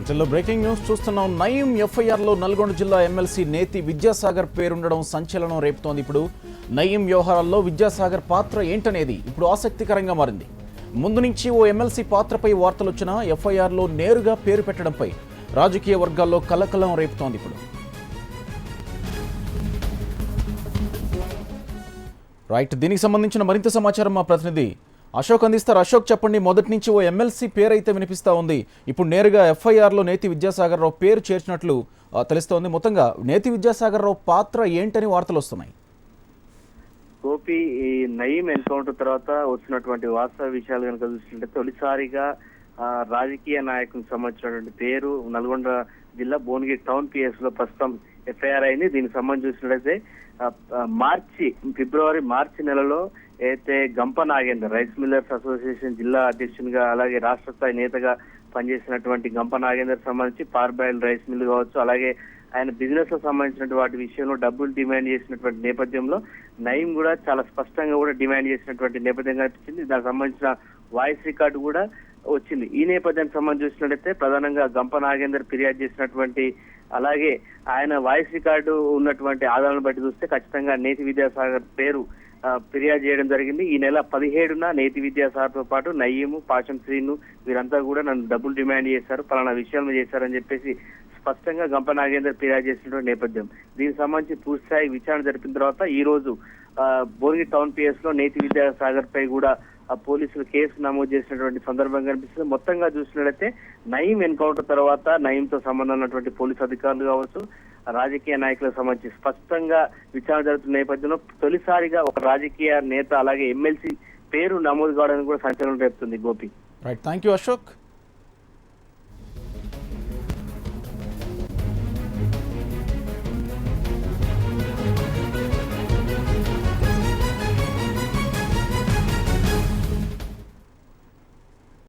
వీటిలో breaking news చూస్తున్నాం. నయీం ఎఫ్ఐఆర్లో నల్గొండ జిల్లా ఎమ్మెల్సీ నేతి విద్యాసాగర్ పేరుండడం సంచలనం రేపుతోంది. ఇప్పుడు నయీం వ్యవహారాల్లో విద్యాసాగర్ పాత్ర ఏంటనేది ఇప్పుడు ఆసక్తికరంగా మారింది. ముందు నుంచి ఓ ఎమ్మెల్సీ పాత్రపై వార్తలు వచ్చినా ఎఫ్ఐఆర్లో నేరుగా పేరు పెట్టడంపై రాజకీయ వర్గాల్లో కలకలం రేపుతోంది. ఇప్పుడు దీనికి సంబంధించిన మరింత సమాచారం మా ప్రతినిధి అశోక్ అందిస్తారు. అశోక్, చెప్పండి. మొదటి నుంచి ఓ ఎమ్మెల్సీ పేరు అయితే వినిపిస్తూ ఉంది. ఇప్పుడు నేరుగా ఎఫ్ఐఆర్లో నేతి విద్యాసాగర్ రావు పేరు చేర్చినట్లు తెలుస్తోంది. మొత్తంగా నేతి విద్యాసాగర్ రావు పాత్ర ఏంటని వార్తలు వస్తున్నాయి. గోపి, ఈ నయీం ఎన్కౌంటర్ తర్వాత వచ్చినటువంటి వాస్తవ విషయాలు కనుక చూస్తుంటే తొలిసారిగా రాజకీయ నాయకునికి సంబంధించినటువంటి పేరు నల్గొండ జిల్లా భువనగిరి టౌన్ పిఎస్ లో ప్రస్తుతం ఎఫ్ఐఆర్ అయింది. దీనికి సంబంధించి చూసినట్లయితే ఫిబ్రవరి మార్చి నెలలో అయితే గంప నాగేందర్, రైస్ మిల్లర్స్ అసోసియేషన్ జిల్లా అధ్యక్షునిగా అలాగే రాష్ట్ర స్థాయి నేతగా పనిచేసినటువంటి గంప నాగేందర్ సంబంధించి పార్బాయిల్ రైస్ మిల్ కావచ్చు, అలాగే ఆయన బిజినెస్ లో సంబంధించిన వాటి విషయంలో డబ్బులు డిమాండ్ చేసినటువంటి నేపథ్యంలో నయీం కూడా చాలా స్పష్టంగా కూడా డిమాండ్ చేసినటువంటి నేపథ్యం కనిపించింది. దానికి సంబంధించిన వాయిస్ రికార్డు కూడా వచ్చింది. ఈ నేపథ్యానికి సంబంధించి చూసినట్లయితే ప్రధానంగా గంప నాగేందర్ ఫిర్యాదు చేసినటువంటి అలాగే ఆయన వాయిస్ రికార్డు ఉన్నటువంటి ఆధారాలను బట్టి చూస్తే ఖచ్చితంగా నేతి విద్యాసాగర్ పేరు ఫిర్యాదు చేయడం జరిగింది. ఈ నెల 17న నేతి విద్యాసాగర్ తో పాటు నయీము, పాషం శ్రీను వీరంతా కూడా నన్ను డబ్బులు డిమాండ్ చేశారు, పలానా విషయాలు చేశారని చెప్పేసి స్పష్టంగా గంప నాగేందర్ ఫిర్యాదు చేసినటువంటి నేపథ్యం. దీనికి సంబంధించి పూర్తిస్థాయి విచారణ జరిపిన తర్వాత ఈ రోజు భువనగిరి టౌన్ పిఎస్ లో నేతి విద్యాసాగర్ పై కూడా పోలీసులు కేసు నమోదు చేసినటువంటి సందర్భం కనిపిస్తుంది. మొత్తంగా చూసినట్లయితే నయీం ఎన్కౌంటర్ తర్వాత నయీంతో సంబంధం ఉన్నటువంటి పోలీసు అధికారులు కావచ్చు, రాజకీయ నాయకులకు సంబంధించి స్పష్టంగా విచారణ జరుగుతున్న నేపథ్యంలో తొలిసారిగా ఒక రాజకీయ నేత అలాగే ఎమ్మెల్సీ పేరు నమోదు కావడానికి కూడా సంచలనం రేపుతుంది. Gopi, thank you Ashok.